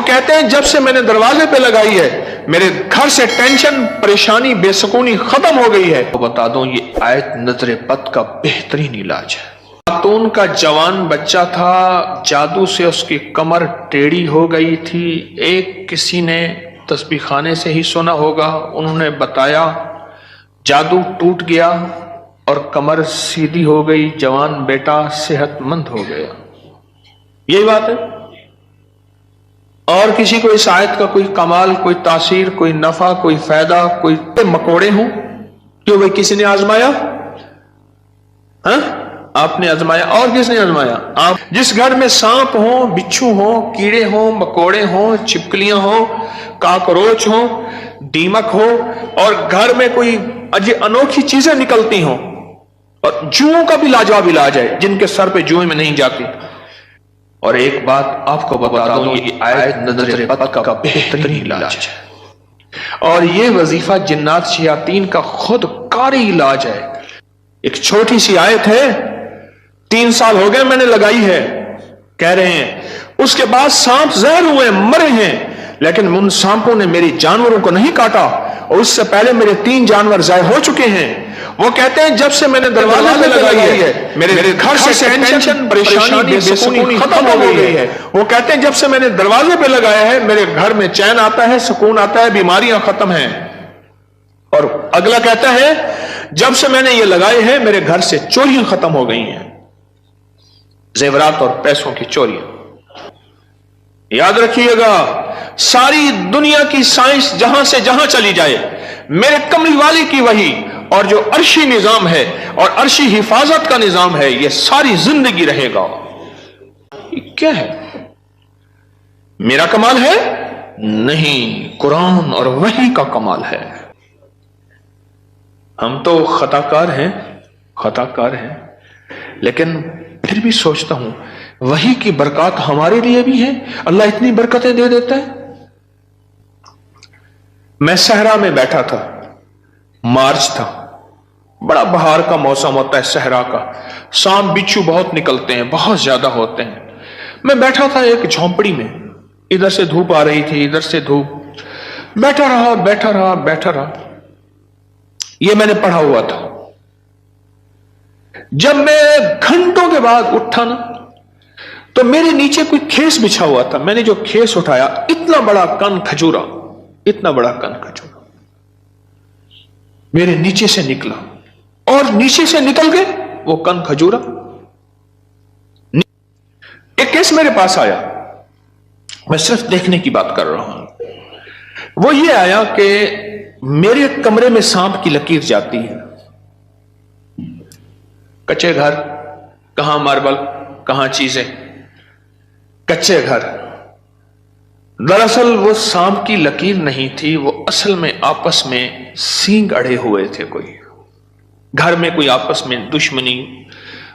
کہتے ہیں جب سے میں نے دروازے پہ لگائی ہے میرے گھر سے ٹینشن، پریشانی، بے سکونی ختم ہو گئی ہے۔ تو بتا دوں یہ آیت نظر بد کا بہترین علاج ہے۔ خاتون کا جوان بچہ تھا، جادو سے اس کی کمر ٹیڑھی ہو گئی تھی۔ ایک کسی نے تسبیح خانے سے ہی سنا ہوگا، انہوں نے بتایا، جادو ٹوٹ گیا اور کمر سیدھی ہو گئی، جوان بیٹا صحت مند ہو گیا۔ یہی بات ہے۔ اور کسی کو اس آیت کا کوئی کمال، کوئی تاثیر، کوئی نفع، کوئی فائدہ، کوئی مکوڑے ہوں، کیوں بھائی کسی نے آزمایا؟ ہاں آپ نے آزمایا، اور کس نے آزمایا؟ آپ۔ جس گھر میں سانپ ہوں، بچھو ہوں، کیڑے ہوں، مکوڑے ہوں، چھپکلیاں ہوں، کاکروچ ہوں، دیمک ہو، اور گھر میں کوئی انوکھی چیزیں نکلتی ہوں، اور جوؤں کا بھی لاجواب علاج ہے، جن کے سر پہ جوئیں میں نہیں جاتی۔ اور ایک بات آپ کو بتا دوں، یہ آیت نظر بد کا بہترین علاج ہے، اور یہ وظیفہ جنات شیاطین کا خود کاری علاج ہے۔ ایک چھوٹی سی آیت ہے، 3 سال ہو گئے میں نے لگائی ہے، کہہ رہے ہیں اس کے بعد سانپ زہر ہوئے، مرے ہیں، لیکن ان سانپوں نے میری جانوروں کو نہیں کاٹا، اور اس سے پہلے میرے 3 جانور ضائع ہو چکے ہیں۔ وہ کہتے ہیں جب سے میں نے دروازے پہ لگائی ہے میرے گھر سے ٹینشن، پریشانی، بے سکونی ختم ہو گئی ہے۔ وہ کہتے ہیں جب سے میں نے دروازے پہ لگایا ہے میرے گھر میں چین آتا ہے، سکون آتا ہے، بیماریاں ختم ہیں۔ اور اگلا کہتا ہے جب سے میں نے یہ لگائے ہیں میرے گھر سے چوریاں ختم ہو گئی ہیں، زیورات اور پیسوں کی چوریاں۔ یاد رکھیے گا، ساری دنیا کی سائنس جہاں سے جہاں چلی جائے، میرے کملی والی کی وحی اور جو عرشی نظام ہے اور عرشی حفاظت کا نظام ہے، یہ ساری زندگی رہے گا۔ یہ کیا ہے؟ میرا کمال ہے؟ نہیں، قرآن اور وحی کا کمال ہے۔ ہم تو خطا کار ہیں، لیکن پھر بھی سوچتا ہوں وحی کی برکات ہمارے لیے بھی ہیں، اللہ اتنی برکتیں دے دیتا ہے۔ میں صحرا میں بیٹھا تھا، مارچ تھا، بڑا بہار کا موسم ہوتا ہے صحرا کا، سانپ بچھو بہت نکلتے ہیں، بہت زیادہ ہوتے ہیں۔ میں بیٹھا تھا ایک جھونپڑی میں، ادھر سے دھوپ آ رہی تھی، ادھر سے دھوپ، بیٹھا رہا۔ یہ میں نے پڑھا ہوا تھا۔ جب میں گھنٹوں کے بعد اٹھا نا، تو میرے نیچے کوئی کھیس بچھا ہوا تھا۔ میں نے جو کھیس اٹھایا، اتنا بڑا کن کھجورا میرے نیچے سے نکلا، اور نیچے سے نکل کے وہ کن کھجورا ایک کیس میرے پاس آیا۔ میں صرف دیکھنے کی بات کر رہا ہوں۔ وہ یہ آیا کہ میرے کمرے میں سانپ کی لکیر جاتی ہے۔ کچے گھر، کہاں ماربل، کہاں چیزیں، کچے گھر۔ دراصل وہ سانپ کی لکیر نہیں تھی، وہ اصل میں آپس میں سینگ اڑے ہوئے تھے، کوئی گھر میں کوئی آپس میں دشمنی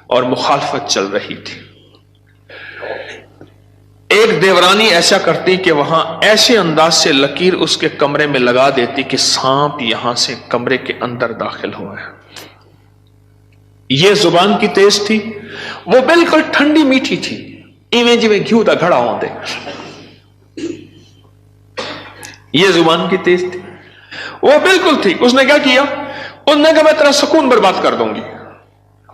اور مخالفت چل رہی تھی۔ ایک دیورانی ایسا کرتی کہ وہاں ایسے انداز سے لکیر اس کے کمرے میں لگا دیتی کہ سانپ یہاں سے کمرے کے اندر داخل ہوا ہے۔ یہ زبان کی تیز تھی، وہ بالکل ٹھنڈی میٹھی تھی، ایویں جویں گھیو دا گھڑا ہوندے۔ یہ زبان کی تیز تھی، وہ بالکل تھی۔ اس نے کیا کیا؟ اس نے کہا میں تیرا سکون برباد کر دوں گی۔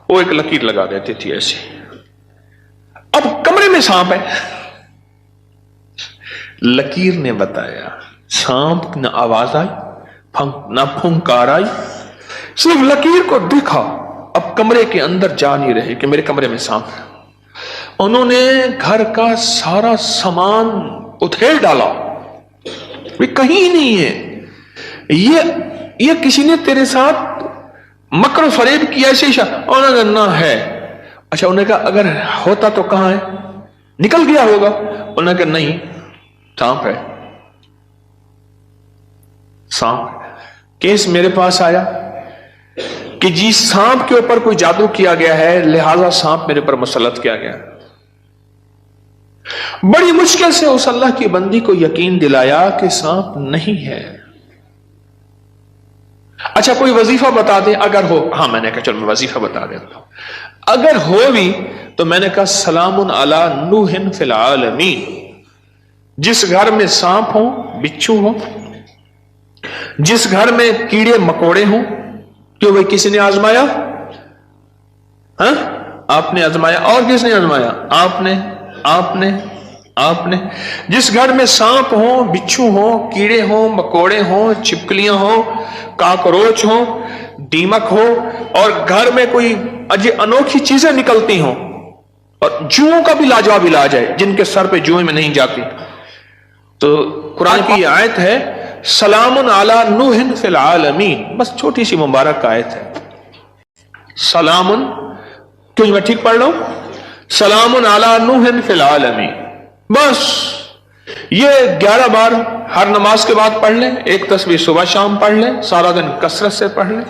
وہ ایک لکیر لگا دیتی تھی ایسے۔ اب کمرے میں سانپ ہے، لکیر نے بتایا، سانپ نہ آواز آئی نہ پھنکار آئی، صرف لکیر کو دیکھا۔ اب کمرے کے اندر جا نہیں رہے کہ میرے کمرے میں سانپ ہے۔ انہوں نے گھر کا سارا سامان ادھیڑ ڈالا، کہیں نہیں ہے، یہ کسی نے تیرے ساتھ مکر و فریب کیا ایسے ہی؟ انہوں نے نہ ہے۔ اچھا، انہوں نے کہا اگر ہوتا تو کہاں ہے؟ نکل گیا ہوگا۔ انہوں نے کہا نہیں، سانپ ہے، سانپ۔ کیس میرے پاس آیا کہ جی سانپ کے اوپر کوئی جادو کیا گیا ہے، لہذا سانپ میرے پر مسلط کیا گیا۔ بڑی مشکل سے اس اللہ کی بندی کو یقین دلایا کہ سانپ نہیں ہے۔ اچھا کوئی وظیفہ بتا دے اگر ہو۔ ہاں، میں نے کہا چل میں وظیفہ بتا دیتا ہوں۔ اگر ہو بھی تو میں نے کہا سلام علی نوح فی العالمین، जिस घर में सांप हो, बिच्छू हो, जिस घर में कीड़े मकोड़े हो, क्यों भाई किसी ने आजमाया? हाँ, आपने आजमाया। और किसने आजमाया? आपने आपने आपने। जिस घर में सांप हो, बिच्छू हो, कीड़े हो, मकोड़े हो, छिपकलियां हो, काकरोच हो, दीमक हो, और घर में कोई अनोखी चीजें निकलती हो, और जुओं का भी लाजवाब इलाज है, जिनके सर पे जुएं में नहीं जाती। तो कुरान की आयत है, सलामुन अला नूहिन फिल आलमीन, बस छोटी सी मुबारक आयत है। सलामुन, क्यों मैं ठीक पढ़ लूं? सलामुन अला नूहिन फिल आलमीन, बस ये 11 बार हर नमाज के बाद पढ़ लें, एक तस्वीर सुबह शाम पढ़ लें, सारा दिन कसरत से पढ़ लें,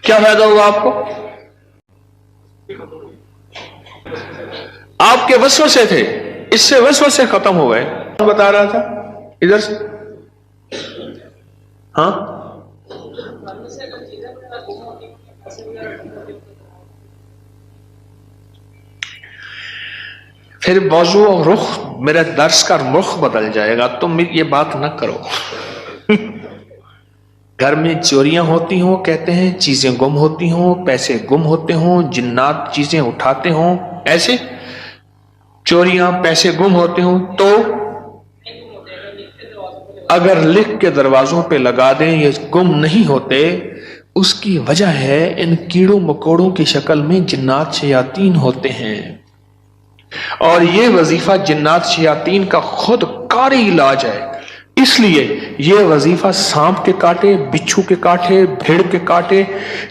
क्या फायदा होगा आपको? आपके वसवसे थे, इससे वसवसे खत्म हो गए। बता रहा था इधर से, हाँ, फिर मौजू और रुख, मेरे दर्स का रुख बदल जाएगा। तुम ये बात ना करो। घर में चोरियां होती हों, कहते हैं चीजें गुम होती हों, पैसे गुम होते हों, जिन्नात चीजें उठाते हों, ऐसे चोरियां पैसे गुम होते हों, तो अगर लिख के दरवाजों पे लगा दें ये गुम नहीं होते, उसकी वजह है इन कीड़ों मकोड़ों की शक्ल में जिन्नात शयातीन होते हैं, और ये वजीफा जिन्नात शयातीन का खुद कारी इलाज है। इसलिए ये वजीफा सांप के कांटे, बिच्छू के कांटे, भेड़ के कांटे,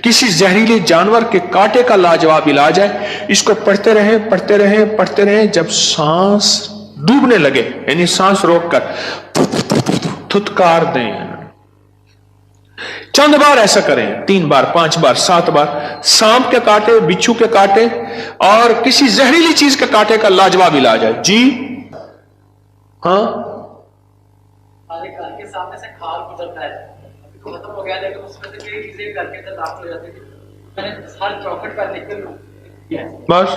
किसी जहरीले जानवर के कांटे का लाजवाब इलाज है। इसको पढ़ते रहें, पढ़ते रहें, पढ़ते रहें, जब सांस डूबने लगे, यानी सांस रोककर थुतकार दें। चंद बार ऐसा करें, 3 बार, 5 बार, 7 बार। सांप के कांटे, बिच्छू के कांटे और किसी जहरीली चीज के कांटे का लाजवाब इलाज है। जी हाँ, हमारे घर के सामने से खाल गुजरता है, अभी तो खत्म हो गया, लेकिन उसमें से कई चीजें घर के अंदर दाखिल हो जाती थी। मैंने हर चौखट पर लिख कर बस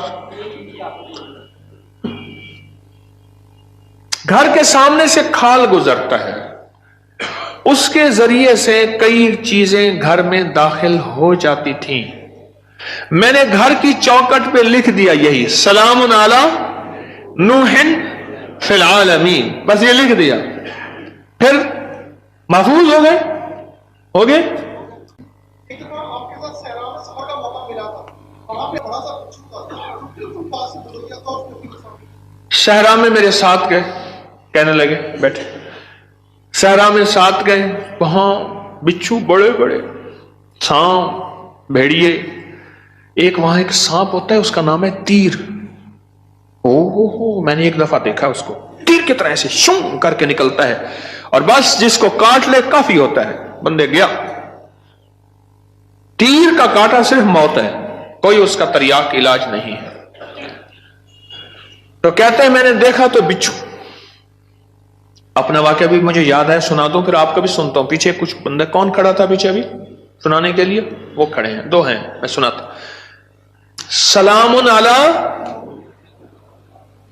घर के सामने से खाल गुजरता है, उसके जरिए से कई चीजें घर में दाखिल हो जाती थी। मैंने घर की चौखट पे लिख दिया यही, सलामुन अला नूहिन फिल आलमीन, बस ये लिख दिया, फिर महफूज हो गए, हो गए। एक बार आपके साथ सहरा में सफर का मौका मिला था, और आपने बड़ा सा बिच्छू था, बिल्कुल पास से गुजर गया था, उसको सहरा में मेरे साथ गए, कहने लगे बैठे, सहरा में साथ गए, वहां बिच्छू बड़े बड़े, सांप, भेड़िए, एक वहां एक सांप होता है, उसका नाम है तीर। हो, मैंने एक दफा देखा उसको, तीर की तरह से शूं करके निकलता है, और बस जिसको काट ले काफी होता है, बंदे गया। तीर का काटा सिर्फ मौत है, कोई उसका तरियाक इलाज नहीं है। तो कहते हैं मैंने देखा तो बिच्छू। अपना वाकया भी मुझे याद है, सुना दो, फिर आपका भी सुनता हूं। पीछे कुछ बंदा, कौन खड़ा था पीछे अभी सुनाने के लिए? वो खड़े हैं, 2 हैं, मैं सुनाता। सलामुन अला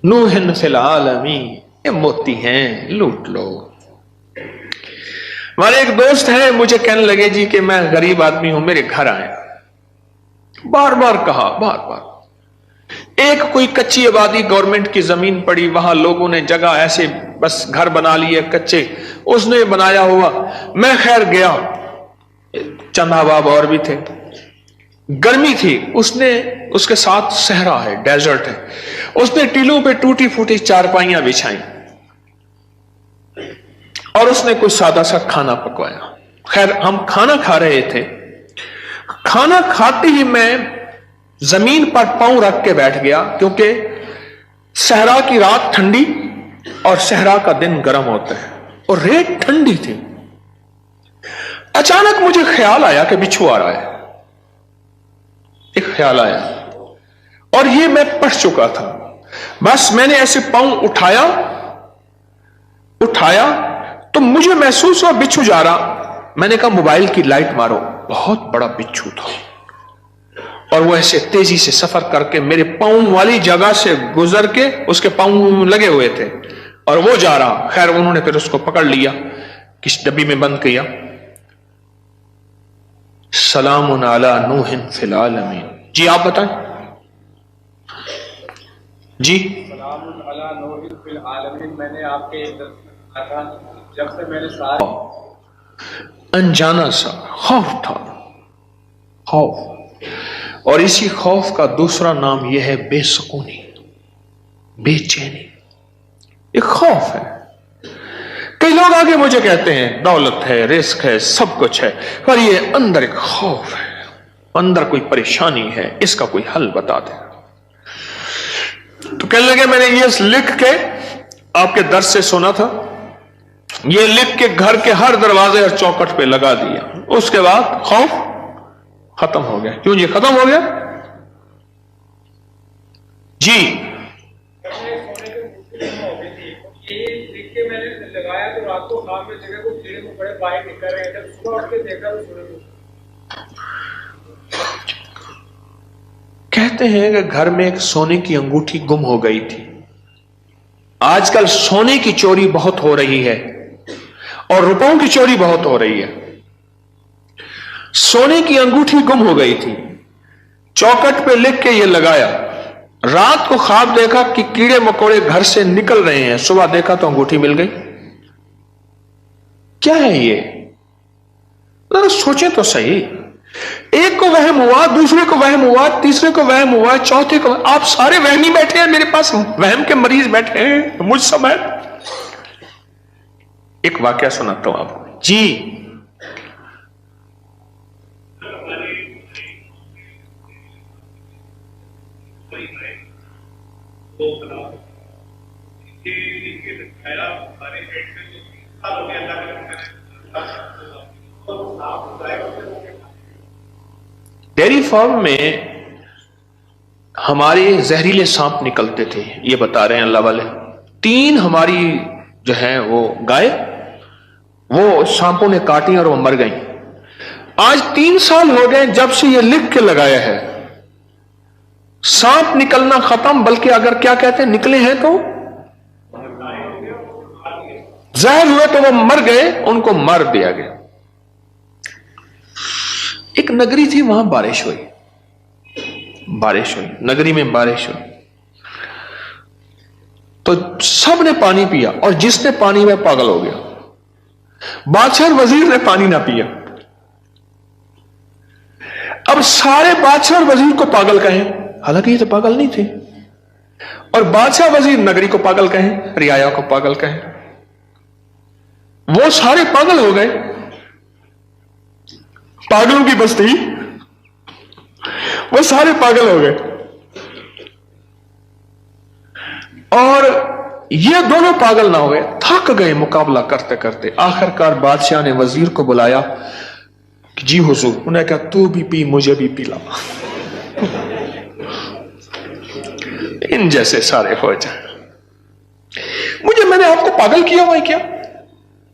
नूहिन फिल आलमीन, ये मोती हैं, लूट लो। हमारे एक दोस्त हैं, मुझे कहने लगे जी कि मैं गरीब आदमी हूं, मेरे घर आए। बार बार कहा, बार बार। एक कोई कच्ची आबादी, गवर्नमेंट की जमीन पड़ी, वहां लोगों ने जगह ऐसे बस घर बना लिए कच्चे, उसने बनाया हुआ। मैं खैर गया, चंद अहबाब और भी थे, गर्मी थी, उसने, उसके साथ सहरा है, डेजर्ट है, उसने टीलों पे टूटी फूटी चारपाइयां बिछाई, और उसने कोई सादा सा खाना पकवाया। खैर हम खाना खा रहे थे, खाना खाते ही मैं जमीन पर पांव रख के बैठ गया, क्योंकि सहरा की रात ठंडी और सहरा का दिन गर्म होता है, और रेत ठंडी थी। अचानक मुझे ख्याल आया कि बिच्छू आ रहा है, एक ख्याल आया, और ये मैं पढ़ चुका था। बस मैंने ऐसे पांव उठाया तो मुझे महसूस हुआ बिच्छू जा रहा। मैंने कहा मोबाइल की लाइट मारो, बहुत बड़ा बिच्छू था, और वो ऐसे तेजी से सफर करके मेरे पांव वाली जगह से गुजर के, उसके पांव लगे हुए थे, और वो जा रहा। खैर उन्होंने फिर उसको पकड़ लिया, किस डब्बी में बंद किया। सलामुन अला नूहिन फिल आलमीन। जी आप बताएं। जी सलामुन अला नूहिन फिल आलमीन मैंने आपके कहा था, जब से मैंने सारे अनजाना सा खौफ था, खौफ। और इसी खौफ का दूसरा नाम यह है बेसुकूनी, बेचैनी। एक खौफ है। कई लोग आगे मुझे कहते हैं दौलत है, रिस्क है, सब कुछ है, पर ये अंदर एक खौफ है, अंदर कोई परेशानी है, इसका कोई हल बता दे। तो कहने लगे मैंने ये लिख के आपके दर्स से सुना था, ये लिख के घर के हर दरवाजे और चौखट पे लगा दिया। उसके बाद खौफ खत्म हो गया। क्यों जी खत्म हो गया? जी ये लिख के मैंने लगाया तो रात को खाम में जगह को कीड़े को बड़े बाहर निकल रहे थे, सुबह उठ के देखा तो सुने कहते हैं कि घर में एक सोने की अंगूठी गुम हो गई थी। आजकल सोने की चोरी बहुत हो रही है और रुपयों की चोरी बहुत हो रही है। सोने की अंगूठी गुम हो गई थी, चौखट पे लिख के ये लगाया, रात को ख्वाब देखा कि कीड़े मकोड़े घर से निकल रहे हैं, सुबह देखा तो अंगूठी मिल गई। क्या है ये? जरा सोचें तो सही। एक को वहम हुआ, दूसरे को वहम हुआ, तीसरे को वहम हुआ, चौथे को। आप सारे वहमी बैठे हैं, मेरे पास वहम के मरीज बैठे हैं मुझ समय। एक वाकया सुनाता हूं आपको। जी डेयरी फार्म में हमारे जहरीले सांप निकलते थे, ये बता रहे हैं अल्लाह वाले। 3 हमारी जो है वो गाय, वो सांपों ने काटी और वो मर गई। आज 3 साल हो गए जब से ये लिख के लगाया है, सांप निकलना खत्म, बल्कि अगर क्या कहते हैं निकले हैं तो जहर हुए तो वो मर गए, उनको मार दिया गया। एक नगरी थी, वहां बारिश हुई, नगरी में बारिश हुई तो सब ने पानी पिया और जिसने पानी में पागल हो गया। बादशाह वजीर ने पानी ना पिया। अब सारे बादशाह वजीर को पागल कहें, हालांकि ये तो पागल नहीं थे, और बादशाह वजीर नगरी को पागल कहें, रियाया को पागल कहें, वो सारे पागल हो गए। पागलों की बस्ती, वो सारे पागल हो गए। और ये दोनों पागल ना हुए, थक गए मुकाबला करते करते। आखिरकार बादशाह ने वजीर को बुलाया कि जी हुजूर, उन्हें कहा तू भी पी, मुझे भी पिला, इन जैसे सारे हो जाए। मैंने आपको पागल किया हुआ है क्या?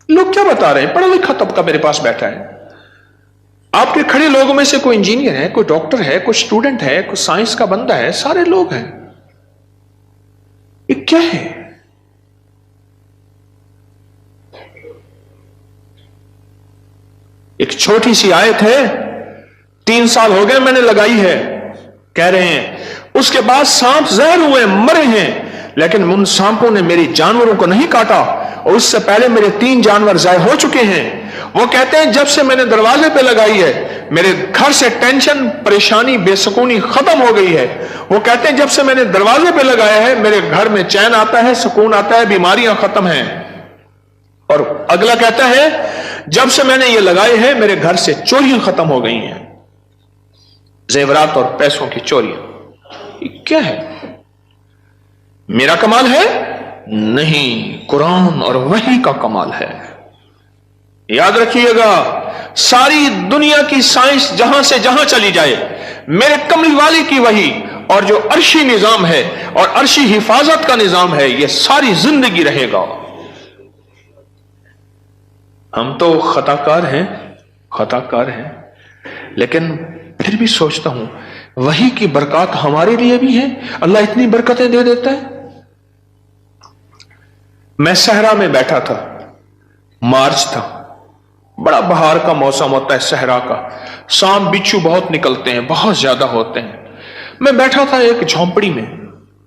लोग क्या बता रहे हैं? पढ़ा लिखा तबका मेरे पास बैठा है। आपके खड़े लोगों में से कोई इंजीनियर है, कोई डॉक्टर है, कोई स्टूडेंट है, कोई साइंस का बंदा है, सारे लोग हैं। ये क्या है? एक छोटी सी आयत है, 3 साल हो गए मैंने लगाई है, कह रहे हैं उसके बाद सांप जहर हुए, मरे हैं, लेकिन उन सांपों ने मेरी जानवरों को नहीं काटा, और उससे पहले मेरे 3 जानवर ज़ाय हो चुके हैं। वो कहते हैं जब से मैंने दरवाजे पे लगाई है, मेरे घर से टेंशन, परेशानी, बेसुकूनी खत्म हो गई है। वो कहते हैं जब से मैंने दरवाजे पे लगाया है, मेरे घर में चैन आता है, सुकून आता है, बीमारियां खत्म हैं। और अगला कहता है जब से मैंने ये लगाए हैं, मेरे घर से चोरियां खत्म हो गई हैं, जेवरात और पैसों की चोरियां। ये क्या है? मेरा कमाल है? नहीं, कुरान और वही का कमाल है। याद रखिएगा, सारी दुनिया की साइंस जहां से जहां चली जाए, मेरे कमली वाली की वही और जो अर्शी निजाम है और अर्शी हिफाजत का निजाम है, यह सारी जिंदगी रहेगा। हम तो खताकार हैं, लेकिन फिर भी सोचता हूं वही की बरकत हमारे लिए भी है। अल्लाह इतनी बरकतें दे देता है। मैं सहरा में बैठा था, मार्च था, बड़ा बहार का मौसम होता है सहरा का, शाम बिच्छू बहुत निकलते हैं, बहुत ज्यादा होते हैं। मैं बैठा था एक झोंपड़ी में,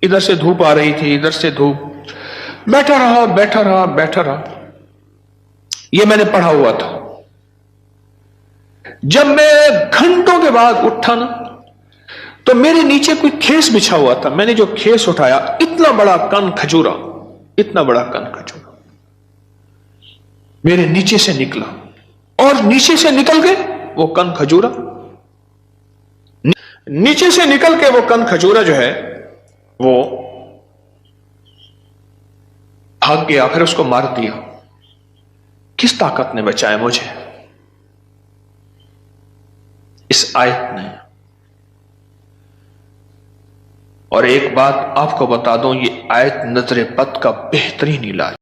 इधर से धूप आ रही थी, इधर से धूप, बैठा रहा बैठा रहा बैठा रहा। ये मैंने पढ़ा हुआ था। जब मैं घंटों के बाद उठा ना, तो मेरे नीचे कोई खेस बिछा हुआ था। मैंने जो खेस उठाया, इतना बड़ा कन खजूरा, इतना बड़ा कन खजूरा मेरे नीचे से निकला, और नीचे से निकल के वो कन खजूरा, नीचे से निकल के वो कन खजूरा जो है वो भाग गया, फिर उसको मार दिया। किस ताकत ने बचाया मुझे? इस आयत ने। और एक बात आपको बता दूं, ये आयत नजर बद का बेहतरीन इलाज।